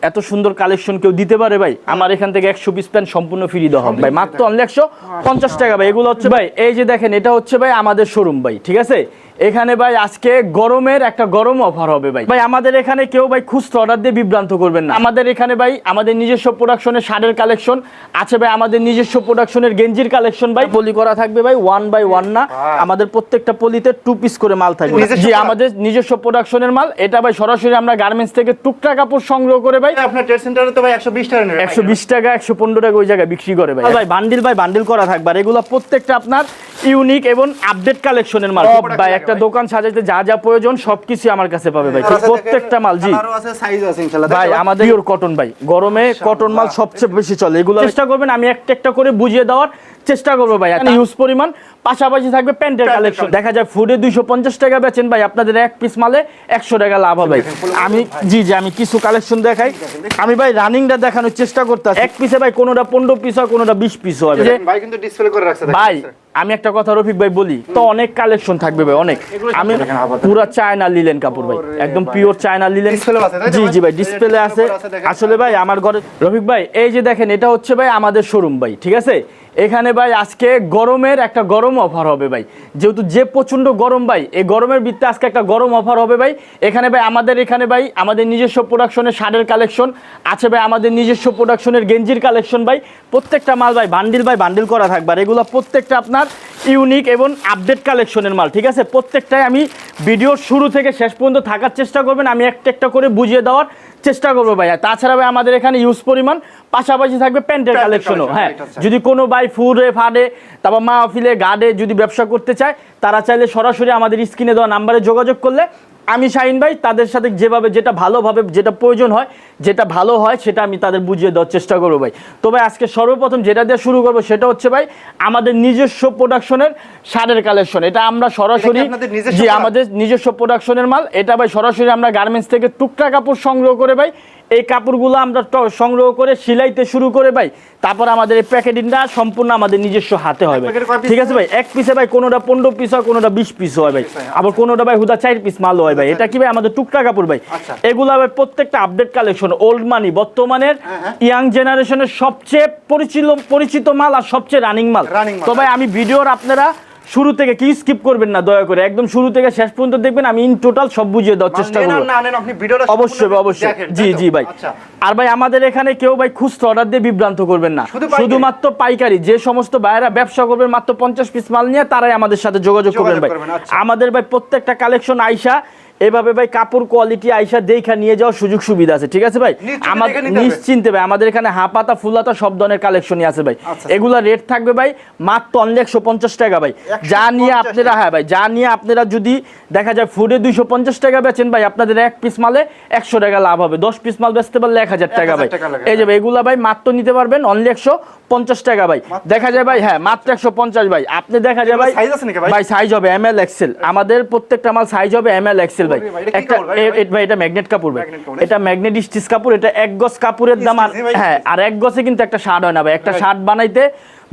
এত সুন্দর কালেকশন কেউ দিতে পারে ভাই? আমার এখান থেকে 100 পিস প্যান্ট সম্পূর্ণ ফ্রি দেওয়া হবে ভাই, মাত্র অনলি 150 টাকা ভাই। এগুলো হচ্ছে ভাই, এই যে দেখেন, এটা হচ্ছে ভাই আমাদের শোরুম ভাই, ঠিক আছে? এখানে ভাই আজকে গরমের একটা গরম অফার হবে ভাই। ভাই আমাদের এখানে কেউ ভাই খুচরা অর্ডার দিয়ে বিভ্রান্ত করবেন না। আমাদের এখানে ভাই আমাদের নিজস্ব প্রোডাকশনের শার্টের কালেকশন আছে ভাই, আমাদের নিজস্ব প্রোডাকশনের গেঞ্জির কালেকশন ভাই, পলি করা থাকবে ভাই, 1 বাই 1 না, আমাদের প্রত্যেকটা পলিতে 2 পিস করে মাল থাকবে। জি, আমাদের নিজস্ব প্রোডাকশনের মাল। এটা ভাই সরাসরি আমরা গার্মেন্টস থেকে টুকরা কাপড় সংগ্রহ করে ভাই, আপনার ট্রেড সেন্টারে তো ভাই 120 টাকা নেয়, 120 টাকা 115 টাকা ওই জায়গায় বিক্রি করে ভাই। ভাই বান্ডিল করা থাকবে, আর এগুলো প্রত্যেকটা আপনার ইউনিক এবং আপডেট কালেকশনের মাল ভাই। একটা দোকান সাজাইতে যা যা প্রয়োজন সবকিছু আমার কাছে পাবে ভাই, প্রত্যেকটা মাল। জি আরো আছে, সাইজ আছে ইনশাআল্লাহ ভাই, আমাদের পিওর কটন ভাই, গরমে কটন মাল সবচেয়ে বেশি চলে। এগুলো চেষ্টা করবেন আমি একটা একটা করে বুঝিয়ে দেওয়ার চেষ্টা করবো ভাই। ইউজ পরিমাণ পাশাপাশি থাকবে প্যান্টের কালেকশন। দেখা যায় ফুডে 250 টাকা বেচেন ভাই, আপনাদের এক পিস মালে 100 টাকা লাভ হবে। আমি আমি কিছু কালেকশন দেখাই। আমি ভাই রানিংটা দেখানোর চেষ্টা করতেছি। এক পিসে ভাই কোনোটা 15 পিস হয়, কোনোটা 20 পিস হয় ভাই, কিন্তু ডিসপ্লে করে রাখছে ভাই। আমি একটা কথা রফিক ভাই বলি তো, অনেক কালেকশন থাকবে ভাই, অনেক। আমি পুরো চায়না লিলেন কাপড় ভাই, একদম পিওর চায়না লিলেন। জি ভাই, ডিসপ্লে আছে। আসলে ভাই আমার ঘরে রফিক ভাই, এই যে দেখেন, এটা হচ্ছে ভাই আমাদের শোরুম ভাই, ঠিক আছে? এখানে ভাই আজকে গরমের একটা গরম অফার হবে ভাই, যেহেতু যে প্রচন্ড গরম ভাই, এই গরমের ভিতরে আজকে একটা গরম অফার হবে ভাই। এখানে ভাই আমাদের নিজস্ব প্রোডাকশনের শার্টের কালেকশন আছে ভাই, আমাদের নিজস্ব প্রোডাকশনের গেঞ্জির কালেকশন ভাই। প্রত্যেকটা মাল ভাই বান্ডিল করা থাকবে, আর এগুলো প্রত্যেকটা আপনার ইউনিক এবং আপডেট কালেকশনের মাল, ঠিক আছে? প্রত্যেকটাই আমি ভিডিওর শুরু থেকে শেষ পর্যন্ত থাকার চেষ্টা করবেন, আমি একটা একটা করে বুঝিয়ে দেওয়ার চেষ্টা করবো ভাই। আর তাছাড়া ভাই আমাদের এখানে ইউজ পরিমাণ পাশাপাশি থাকবে প্যান্টের কালেকশনও। হ্যাঁ, যদি কোনো ভাই ফুডে ফাডে, তারপর মাহফিলে গার্ডে যদি ব্যবসা করতে চায়, তারা চাইলে সরাসরি আমাদের স্ক্রিনে দেওয়া নাম্বারে যোগাযোগ করলে আমি শাহিন ভাই তাদের সাথে যেভাবে যেটা ভালোভাবে যেটা প্রয়োজন হয়, যেটা ভালো হয়, সেটা আমি তাদের বুঝিয়ে দেওয়ার চেষ্টা করবো ভাই। তো ভাই আজকে সর্বপ্রথম যেটা দিয়ে শুরু করবো সেটা হচ্ছে ভাই আমাদের নিজস্ব প্রোডাকশনের শার্টের কালেকশন। এটা আমরা সরাসরি, জি আমাদের নিজস্ব প্রোডাকশনের মাল। এটা ভাই সরাসরি আমরা গার্মেন্টস থেকে টুকরা কাপড় সংগ্রহ করে ভাই, এই কাপড়গুলো আমরা সংগ্রহ করে সিলাইতে শুরু করে ভাই, তারপর আমাদের এই প্যাকেটিংটা সম্পূর্ণ আমাদের নিজস্ব হাতে হয় ভাই, ঠিক আছে ভাই? এক পিসে ভাই কোনোটা 15 পিস হয়, কোনোটা 20 পিস হয় ভাই, আবার কোনোটা ভাই হুদা 4 পিস মাল হয় ভাই। এটা কি ভাই আমাদের টুকরা কাপড় ভাই। এগুলো ভাই প্রত্যেকটা আপডেট কালেকশন, ওল্ড মানি, বর্তমানের ইয়াং জেনারেশনের সবচেয়ে পরিচিত মাল আর সবচেয়ে রানিং মাল। তো ভাই আমি ভিডিওর আপনারা শুরু থেকে কি স্কিপ করবেন না, দয়া করে একদম শুরু থেকে শেষ পর্যন্ত দেখবেন, আমি ইন টোটাল সব বুঝিয়ে দেওয়ার চেষ্টা করব। অবশ্যই অবশ্যই, জি ভাই। আর ভাই আমাদের এখানে কেউ ভাই খুচরা অর্ডার দিয়ে বিভ্রান্ত করবেন না, শুধুমাত্র পাইকারি। যে সমস্ত ভাইয়েরা ব্যবসা করবেন মাত্র 50 পিস মাল নিয়ে, তারাই আমাদের সাথে যোগাযোগ করবেন ভাই। আমাদের ভাই প্রত্যেকটা কালেকশন আইসা এভাবে ভাই কাপড় কোয়ালিটি আইসা দেখা নিয়ে যাওয়ার সুযোগ সুবিধা আছে, ঠিক আছে ভাই? আমাদের নিশ্চিন্তে ভাই, আমাদের এখানে হাফাতা ফুলাতা সব ধরনের কালেকশনই আছে ভাই। এগুলা রেট থাকবে ভাই মাত্র অনলি 150 টাকা ভাই। যা নিয়ে আপনারা, হ্যাঁ ভাই, যা নিয়ে আপনারা যদি দেখা যায় ফুডে 250 টাকা বেচেন ভাই, আপনাদের এক পিস মালে 100 টাকা লাভ হবে। 10 পিস মাল বেচতে পারলে 1000 টাকা ভাই। এই যে এগুলা ভাই মাত্র নিতে পারবেন অনলি 150 টাকা ভাই। দেখা যায় ভাই, হ্যাঁ মাত্র 150 ভাই। আপনি দেখা যায় ভাই, ভাই সাইজ হবে এমএল এক্সেল, আমাদের প্রত্যেকটা মাল সাইজ হবে এমএল এক্সেল ভাই। একটা ভাই এটা ম্যাগনেট কাপড় ভাই, এটা ম্যাগনেট স্টিচ কাপড়। এটা এক গজ কাপড়ের দাম, হ্যাঁ, আর এক গজে কিন্তু একটা শার্ট হয় না ভাই। একটা শার্ট বানাইতে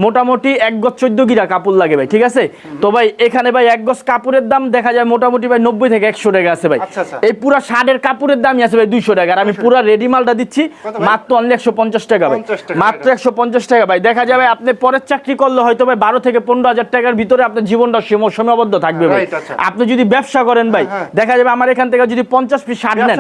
মোটামুটি 1 গজ 14 গিরা কাপড় লাগে ভাই, ঠিক আছে? তো ভাই এখানে ভাই 1 গজ কাপড়ের দাম দেখা যায় মোটামুটি ভাই 90 থেকে 100 টাকা আছে ভাই। এই পুরা শার্টের কাপড়ের দামই আছে ভাই 200 টাকা, আর আমি পুরা রেডি মালটা দিচ্ছি মাত্র অনলি 150 টাকা ভাই, মাত্র 150 টাকা ভাই। দেখা যাবে আপনি পরের চাকরি করলে হয়তো ভাই 12 থেকে 15,000 টাকার ভিতরে আপনার জীবনটা সীমাবদ্ধ থাকবে ভাই। আপনি যদি ব্যবসা করেন ভাই, দেখা যাবে আমার এখান থেকে যদি 50 পিস শার্ট নেন,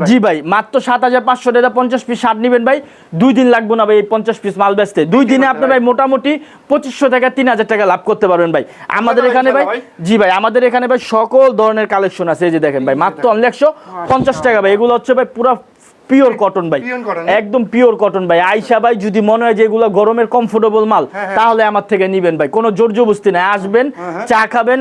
জি ভাই, মাত্র 7500 টাকা 50 পিস শার্ট নেবেন ভাই, 2 দিন লাগবে না ভাই এই 50 পিস মাল বেচতে। 2 দিনে আপনি ভাই মোটামুটি 2500 টাকা 3000 টাকা লাভ করতে পারবেন ভাই। আমাদের এখানে ভাই, জি ভাই, আমাদের এখানে ভাই সকল ধরনের কালেকশন আছে। এই যে দেখেন ভাই মাত্র অনলি 150 টাকা ভাই। এগুলো হচ্ছে ভাই পুরো পিওর কটন ভাই, একদম পিওর কটন ভাই। আয়শা ভাই যদি মনে হয় যে এগুলো গরমের কমফোর্টেবল মাল, তাহলে আমার থেকে নিবেন ভাই, কোনো জোর জবরদস্তি নাই। আসবেন, চা খাবেন,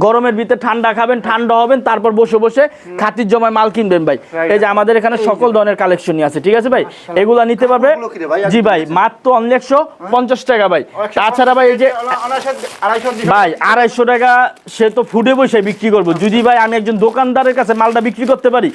গরমের ভিতরে ঠান্ডা খাবেন, ঠান্ডা হবেন, তারপর বসে বসে খাতির জমায় মাল কিনবেন ভাই। এই যে আমাদের এখানে সকল ধরনের কালেকশনই আছে, ঠিক আছে ভাই? এগুলা নিতে পারবে, জি ভাই, মাত্র অনলি 150 টাকা ভাই। তাছাড়া ভাই এই যে ভাই 250 টাকা সে তো ফুডে বসে বিক্রি করবো। যদি ভাই আমি একজন দোকানদারের কাছে মালটা বিক্রি করতে পারি,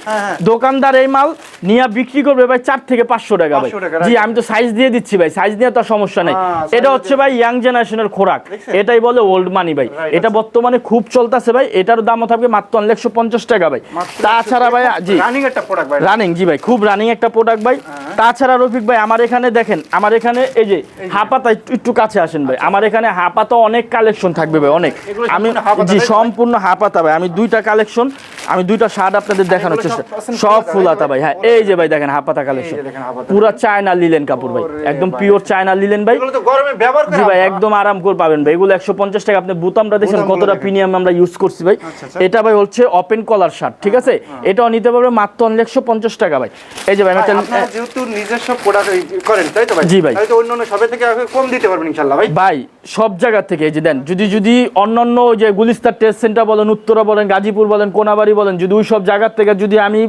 দোকানদার এই মাল নিয়ে বিক্রি করবে ভাই 4 থেকে 500 টাকা ভাই। 500 টাকা, জি আমি তো সাইজ দিয়ে দিচ্ছি ভাই, সাইজ নিয়ে তো আর সমস্যা নাই। size এটা হচ্ছে ভাই ইয়াং জেনারেশনের খোরাক, দেখছেন? এটাই বলে ওল্ড মানি ভাই। Right, এটা বর্তমানে খুব চলতেছে ভাই, এটার দামও থাকবে মাত্র 150 টাকা ভাই। মাত্র তাছাড়া ভাই জি রানিং একটা প্রোডাক্ট ভাই। রানিং, জি ভাই খুব রানিং একটা প্রোডাক্ট ভাই। তাছাড়া রফিক ভাই আমার এখানে দেখেন, আমার এখানে এই যে হাপাতা, একটু কাছে আসেন ভাই, আমার এখানে হাপাতা অনেক কালেকশন থাকবে ভাই, অনেক। এগুলো আমি সম্পূর্ণ হাপাতা জি তাই তো? সম্পূর্ণ হাপাতা ভাই, আমি দুইটা কালেকশন, আমি দুইটা শার্ট আপনাদের দেখানোর এগুলো চেষ্টা, সব সব ফুল ফুল হাতা হাতা ভাই। হ্যাঁ ভাই? এই যে ভাই দেখেন হাপাতা কালেকশন, এই যে দেখেন হাপাতা। পুরো চায়না লিলেন কাপড় ভাই, ওরে একদম ভাই। পিওর চায়না লিলেন ভাই। এগুলো তো গরমে ব্যবহার করা জি ভাই হাপাতা। একদম আরাম করে পাবেন ভাই। এগুলো 150 টাকা। আপনি বুতামটা দেখেন বুতামগুলো কতটা দেখেন। প্রিমিয়াম আমরা ইউজ করছি ভাই। আচ্ছা। এটা ভাই হচ্ছে ওপেন কলার শার্ট, ঠিক আছে? এটাও নিতে পারবে মাত্র 150 টাকা ভাই। এই যে ভাই আমি ভাই, একটা আপনারা যেহেতু নিজস্ব প্রোডাক্ট করেন তাই তো ভাই? জি ভাই। তাই তো অন্যান্য সবে থেকে কম দিতে পারবেন ইনশাআল্লাহ ভাই। ভাই সব জায়গা থেকে এই যে দেন, যদি অন্যান্য ওই যে গুলিস্তান টেস্ট সেন্টার বলেন, উত্তরা বলেন, গাজীপুর বলেন, কোনাবাড়ি বলেন, যদি ওই সব জায়গার থেকে যদি আমি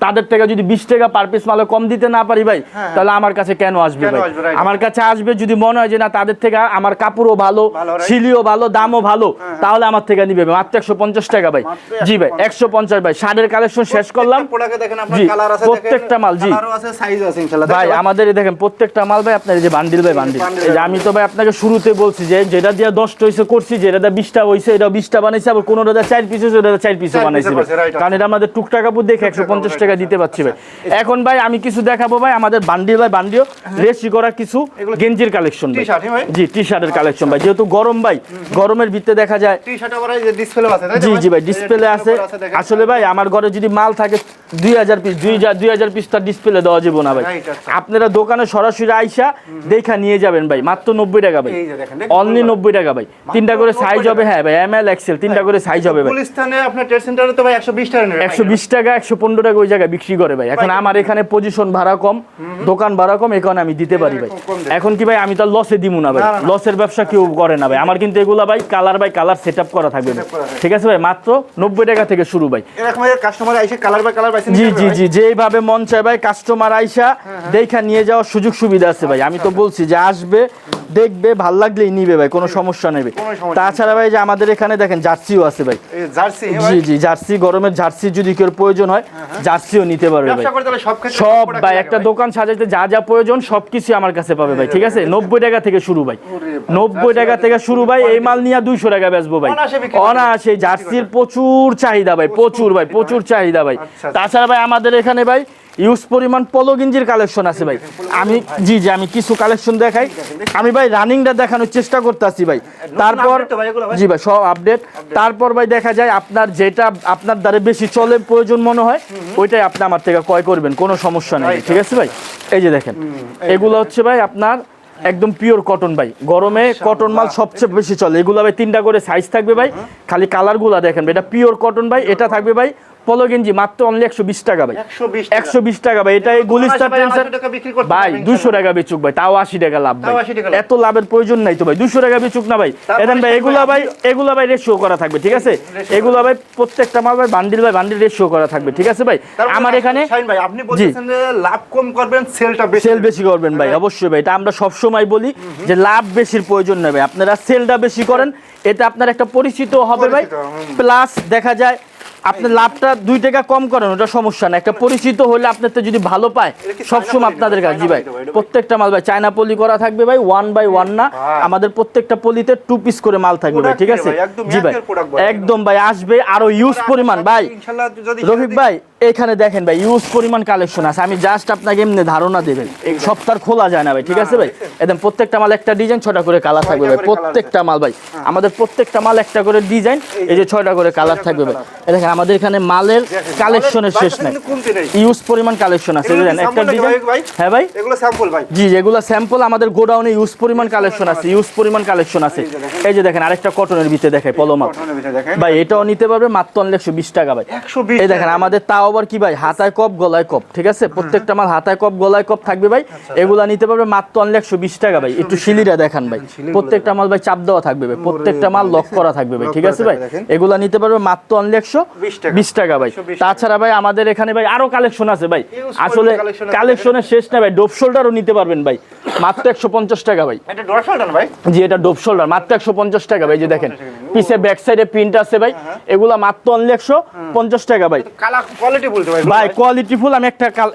তাদের থেকে যদি 20 টাকা পার পিস মালে কম দিতে না পারি ভাই, তাহলে আমার কাছে কেন আসবে কেন ভাই? আসবে, right? আমার কাছে আসবে যদি মনে হয় যে না তাদের থেকে আমার কাপড়ও ভালো, ভালো, right? সিলিও ভালো, দামও ভালো, তাহলে আমার থেকে নিবে ভাই। মাত্র 150 টাকা ভাই। মাত্র জি ভাই 150 ভাই। শার্টের কালেকশন শেষ করলাম প্রোডাক্টে দেখেন আপনার জি, কালার আছে, প্রত্যেকটা মাল, জি। কালারও আছে, সাইজও আছে ইনশাআল্লাহ ভাই আমাদের এই দেখেন প্রত্যেকটা মাল ভাই আপনার এই যে বান্ডিল ভাই বান্ডিল। বান্ডিল এই যে আমি তো ভাই আপনাকে শুরুতে বলছি যে যেটা দিয়ে 10টা হইছে করছি, যেটা দিয়ে 20টা হইছে এটা 20টা বানাইছি, আবার কোনোটা দিয়ে 4 পিস হইছে ওটা 4 পিসও 4 বানাইছি piece ভাই। করছে, right, কারণ এটা আমাদের টুকটাক কাপড় দেখে 150 টাকা দিতে পারছি ভাই। এখন ভাই আমি কিছু দেখাবো ভাই, আমাদের বান্ডিল ভাই বান্ডিও রেশি করা কিছু এগুলো গেঞ্জির কালেকশন ভাই। টি-শার্ট, হ্যাঁ ভাই? জি টি শার্টের কালেকশন ভাই, যেহেতু গরম ভাই, গরমের ভিতরে দেখা যায়। টি-শার্ট আবার এই যে ডিসপ্লে আছে তাই তো জি জি ভাই এই যে ডিসপ্লে আছে। দেখেন। আসলে ভাই আমার ঘরে যদি মাল থাকে 2000 পিস, 2000 পিস তার ডিসপ্লে দেওয়া যাবে না ভাই। Right, আচ্ছা। আপনারা দোকানে সরাসরি আইসা দেখা নিয়ে যাবেন ভাই, মাত্র 90 টাকা ভাই। এই যে দেখেন, অনলি 90 টাকা ভাই। তিনটা করে সাইজ হবে, হ্যাঁ ভাই ML XL তিনটা করে সাইজ হবে ভাই। গুলিস্তানে আপনার ট্রেড সেন্টারে তো ভাই 120 টাকা নেবে 120 টাকা 115 টাকা ওই জায়গায় বিক্রি করে ভাই। এখন আমার এখানে পজিশন ভাড়া কম, দোকান ভাড়া কম, এখন আমি দিতে পারি ভাই। কম দেয়। এখন কি ভাই আমি তো লসে দিমু না ভাই, না, না, না। লসের ব্যবসা কেউ করে না ভাই। আমার কিন্তু এগুলা ভাই কালার সেটআপ করা থাকবে ভাই। করা থাকবে। ঠিক আছে ভাই, মাত্র 90 টাকা থেকে শুরু ভাই। এরকম কাস্টমার আইসে কালার বাই কালার পাইছেন জি জি জি যেইভাবে মন চায় ভাই কাস্টমার আইসা দেখা নিয়ে যাওয়ার সুযোগ সুবিধা আছে ভাই। আমি তো বলছি যে আসবে দেখবে ভাল লাগলেই নিবে ভাই, কোনো সমস্যা নেই ভাই। কোনো সমস্যা তাছাড়া ভাই যে আমাদের এখানে দেখেন জার্সিও আছে ভাই। এই জার্সি জি জি জার্সি, গরমের জার্সি যদি কেউ প্রয়োজন হয় জার্সিও নিতে পারবে ভাই। ব্যবসা করতে হলে সব ক্ষেত্রে সব product ভাই লাগে একটা দোকান সাজাইতে যা যা প্রয়োজন সবকিছু আমার কাছে পাবে ভাই। ঠিক আছে 90 টাকা থেকে শুরু ভাই, 90 টাকা থেকে শুরু ভাই। এই মাল নিয়ে 200 টাকা বেচবো ভাই অনায়াসে বিক্রি করবে। অনায়াসে। জার্সির প্রচুর চাহিদা ভাই, প্রচুর ভাই, প্রচুর চাহিদা ভাই। আচ্ছা। তাছাড়া ভাই আমাদের এখানে ভাই ইউজ পরিমাণ পলো গেঞ্জির কালেকশন আছে ভাই। আমি জি জি আমি কিছু কালেকশন দেখাই। আমি ভাই রানিংটা দেখানোর চেষ্টা করতেছি ভাই। তারপর update তো ভাই এগুলো ভাই? জি ভাই সব আপডেট। তারপর ভাই দেখা যায় আপনার যেটা আপনার দ্বারা বেশি চলে প্রয়োজন মনে হয় ওইটাই আপনি আমার থেকে ক্রয় করবেন, কোনো সমস্যা নেই। ঠিক আছে ভাই, এই যে দেখেন এগুলো হচ্ছে ভাই আপনার একদম পিওর কটন ভাই। গরমে কটন মাল সবচেয়ে বেশি চলে। এগুলো ভাই তিনটা করে সাইজ থাকবে ভাই, খালি কালারগুলো দেখেন ভাই। এটা পিওর কটন ভাই। এটা থাকবে ভাই পলো গেঞ্জি মাত্র অনলি 120 টাকা ভাই। 120 টাকা ভাই। এটা এই গুলিস্তান ট্রেন্ডসের ভাই 200 টাকা বেচুক ভাই, তাও 80 টাকা লাভ ভাই। তাও 80 টাকা লাভ। এত লাভের প্রয়োজন নাই তো ভাই, 200 টাকা বেচুক না ভাই। এদেন ভাই এগুলা ভাই রেশিও করা থাকবে। ঠিক আছে এগুলা ভাই প্রত্যেকটা মাল ভাই বান্ডিল রেশিও করা থাকবে। ঠিক আছে ভাই আমার এখানে শাইন ভাই আপনি বলছেন যে লাভ কম করবেন সেলটা বেশি সেল বেশি করবেন ভাই, অবশ্যই ভাই। এটা আমরা সবসময় বলি যে লাভ বেশির প্রয়োজন নেই ভাই, আপনারা সেলটা বেশি করেন, এটা আপনার একটা পরিচিত হবে ভাই। প্লাস দেখা যায় আপনি লাভটা 2 টাকা কম করেন ওটা সমস্যা না, একটা পরিচিত হলে আপনার তো যদি ভালো পায় সবসময় আপনাদের কাছে। জি ভাই প্রত্যেকটা মাল ভাই চায়না পলি করা থাকবে ভাই, 1 বাই 1 না, আমাদের প্রত্যেকটা পলিতে 2 পিস করে মাল থাকবে ভাই। ঠিক আছে জি ভাই একদম ভাই আসবে আরো ইউজ পরিমাণ ভাই। ইনশাআল্লাহ যদি রফিক ভাই এখানে দেখেন ভাই ইউজ পরিমাণ কালেকশন আছে। আমি জাস্ট আপনাকে এমনি ধারণা দেবেন, সপ্তাহ খোলা যায় না ভাই। ঠিক আছে ভাই একদম প্রত্যেকটা মাল একটা ডিজাইন 6টা করে কালার থাকবে ভাই। প্রত্যেকটা মাল ভাই আমাদের প্রত্যেকটা মাল একটা করে ডিজাইন, এই যে 6টা করে কালার থাকবে ভাই। দেখেন আমাদের এখানে মালের কালেকশনের শেষ নাই, ইউজ পরিমাণ কালেকশন আছে। দেখেন একটা ডিজাইন হ্যাঁ ভাই এগুলো স্যাম্পল ভাই। জি যেগুলো স্যাম্পল আমাদের গোডাউনে ইউজ পরিমাণ কালেকশন আছে, ইউজ পরিমাণ কালেকশন আছে। এই যে দেখেন আরেকটা কটনের ভিতরে দেখাই পলো মাল ভাই, এটাও নিতে পারবে মাত্র 120 টাকা ভাই। 120 এই দেখেন আমাদের তাও আবার কি ভাই হাতায় কপ গলায় কপ। ঠিক আছে প্রত্যেকটা মাল হাতায় কপ গলায় কপ থাকবে ভাই। এগুলা নিতে পারবে মাত্র 120 টাকা ভাই। একটু শিলিরা দেখান ভাই, প্রত্যেকটা মাল ভাই চাপ দেওয়া থাকবে ভাই, প্রত্যেকটা মাল লক করা থাকবে ভাই। ঠিক আছে ভাই এগুলা নিতে পারবে মাত্র 120 20 টাকা ভাই। 120 তাছাড়া ভাই আমাদের এখানে ভাই আরো কালেকশন আছে ভাই, Huge আসলে collection আছে কালেকশনের শেষ না ভাই। ডোপ শোল্ডারও নিতে পারবেন ভাই মাত্র 150 টাকা ভাই। এটা ডরসালটা না ভাই? জি এটা ডোপ শোল্ডার মাত্র 150 টাকা ভাই। যে দেখেন পিছে ব্যাক সাইডে প্রিন্ট আছে ভাই, এগুলা মাত্র অনলি 150 টাকা ভাই। কালার কোয়ালিটি বলতে ভাই ভাই কোয়ালিটি ফুল। আমি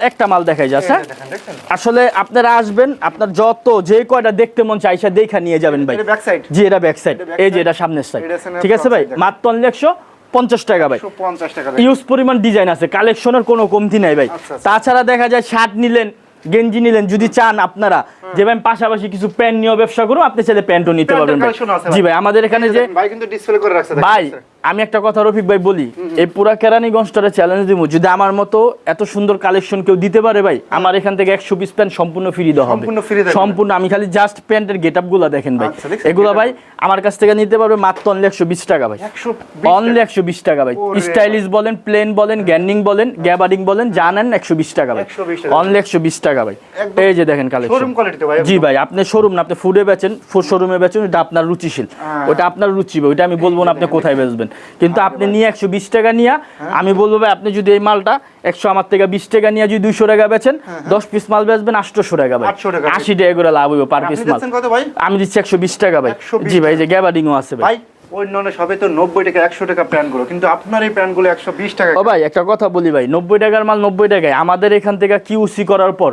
একটা মাল দেখাই যা স্যার। দেখেন আসলে আপনারা আসবেন, আপনার যত যে কয়টা দেখতে মন চাইছে দেখা নিয়ে যাবেন ভাই। এটা ব্যাক সাইড, জি এটা ব্যাক সাইড, এই যে এটা সামনের সাইড, এটা সামনের ঠিক আছে ভাই। front side মাত্র অনলি 150 টাকা ভাই। 150 টাকা। ইউজ পরিমাণ ডিজাইন আছে, কালেকশনের কোনো কমতি নাই ভাই। আচ্ছা, আচ্ছা। তাছাড়া দেখা যায় শার্ট নিলেন, গেঞ্জি নিলেন, যদি চান আপনারা যে ভাই পাশাপাশি কিছু প্যান্ট নিয়েও ব্যবসা করুন, আপনি চাইলে প্যান্টও নিতে পারবেন ভাই। collection আছে জি ভাই আমাদের এখানে যে ভাই কিন্তু ডিসপ্লে করে রাখছে ভাই, আমি একটা কথা রফিক ভাই বলি, এই পুরা কেরানীগঞ্জটারে চ্যালেঞ্জ দিব, যদি আমার মতো এত সুন্দর কালেকশন কেউ দিতে পারে ভাই, আমার এখান থেকে 100 পিস প্যান্ট সম্পূর্ণ ফ্রি দেওয়া হবে। সম্পূর্ণ free দেবেন? সম্পূর্ণ। আমি খালি জাস্ট প্যান্টের গেটআপ গুলা দেখেন ভাই, আচ্ছা, দেখছেন এগুলা getup? ভাই আমার কাছ থেকে নিতে পারবে মাত্র অনলি 120 টাকা ভাই। 120 অনলি 120 টাকা ভাই। ওরে স্টাইলিশ বলেন, প্লেন বলেন, গ্যান্ডিং বলেন, গ্যাবারিং বলেন, জানেন 120 টাকা ভাই। 120 টাকা। অনলি 120 টাকা ভাই। একদম এই যে দেখেন কালেকশন, শোরুম কোয়ালিটি ভাই। জি ভাই। আপনি শোরুম না, আপনি ফুডে বেচেন, শোরুমে বেচেন, এটা আপনার রুচিশীল, ওটা আপনার রুচি ভাই, ওটা আমি বলবো না আপনি কোথায় বেচবেন। কিন্তু আপনি নিয়ে 120 টাকা নিয়ে, আমি বলবো ভাই আপনি যদি এই মালটা 100 আমার থেকে 20 টাকা নিয়ে যদি 200 টাকা বেচেন, 10 পিস মাল বেচবেন 800 টাকা ভাই। 800 টাকা। 80 টাকা করে লাভ হইব পার আপনি পিস মাল। দিচ্ছেন কত ভাই? আমি দিচ্ছি 120 টাকা ভাই। 120 জি ভাই, যে গ্যাবারিংও আছে ভাই। ভাই অন্যান্য সবে তো 90 টাকা 100 টাকা প্যান্ট গুলো, কিন্তু আপনার এই প্যান্ট গুলো 120 টাকা। ও ভাই একটা কথা বলি ভাই, 90 টাকার মাল 90 টাকায়। আমাদের এখান থেকে কিউসি করার পর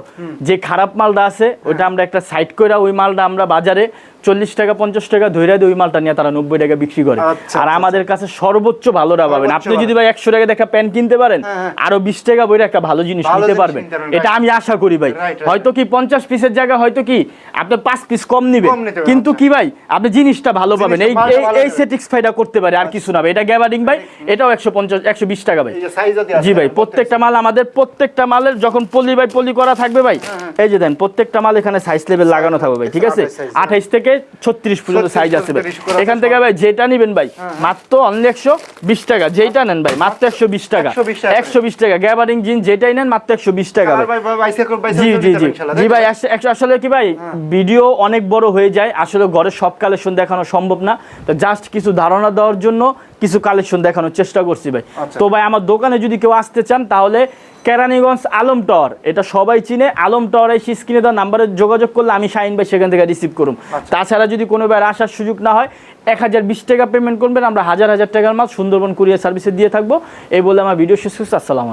যে খারাপ মালটা আছে ওইটা আমরা একটা সাইড করে ওই মালটা আমরা বাজারে 40 টাকা 50 টাকা ধইরা দিয়ে ওই মালটা নিয়ে তারা 90 টাকা বিক্রি করে। আচ্ছা, আর আমাদের কাছে সর্বোচ্চ ভালোটা পাবেন। আপনি যদি ভাই 100 টাকা দেখা প্যান্ট কিনতে পারেন, আরো 20 টাকা বইরে একটা ভালো জিনিস ভালো নিতে জিনিস পারবেন। কিনতে পারবেন, এটা আমি আশা করি ভাই। Right, right. হয়তো কি 50 পিসের জায়গায় হয়তো কি আপনি 5 পিস কম নিবে, কম নিতে পারবেন, কিন্তু কি ভাই আপনি জিনিসটা ভালো পাবেন। এই জিনিসটা ভালো এই পাবেন। স্যাটিসফাইডা করতে পারে, আর কিছু না ভাই। এটা গ্যাবারিং ভাই, এটাও 150 120 টাকা ভাই। এই যে সাইজও দেয়া আছে। জি ভাই, প্রত্যেকটা মাল আমাদের, প্রত্যেকটা মালের যখন পলি বাই পলি করা থাকবে ভাই, এই যে দেন প্রত্যেকটা মাল এখানে সাইজ লেভেল লাগানো থাকবে ভাই, ঠিক আছে? 28 থেকে 36 পর্যন্ত সাইজ আছে ভাই। 36 করা এখান থেকে ভাই যেটা নেবেন ভাই মাত্র অনলি 120 টাকা, যেটা নেন ভাই মাত্র 120 টাকা। 120 টাকা গ্যাবারিং জিন যেটাই নেন মাত্র 120 টাকা ভাই। ভাই বাইসাইকেল জি জি জি জি ভাই। আসলে কি ভাই, ভিডিও অনেক বড় হয়ে যায়, আসলে ঘরের সব কালেকশন দেখানো সম্ভব না, তো জাস্ট কিছু ধারণা দেওয়ার জন্য কিছু কালেকশন দেখানোর চেষ্টা করছি ভাই। তো ভাই আমার দোকানে যদি কেউ আসতে চান তাহলে কেরানীগঞ্জ আলম টাওয়ার, এটা সবাই চিনে, আলম টাওয়ার এই স্ক্রিনে দেওয়া নাম্বারে যোগাযোগ করলে আমি শাহিন ভাই সেখান থেকে রিসিভ করুম। তাছাড়া যদি কোনো বার আসার সুযোগ না হয় 1020 টাকা পেমেন্ট করবেন, আমরা হাজার হাজার টাকার মাল সুন্দরবন কুরিয়ার সার্ভিসে দিয়ে থাকবো। এই বলে আমার ভিডিও শেষ করছি। আসসালামু আলাইকুম।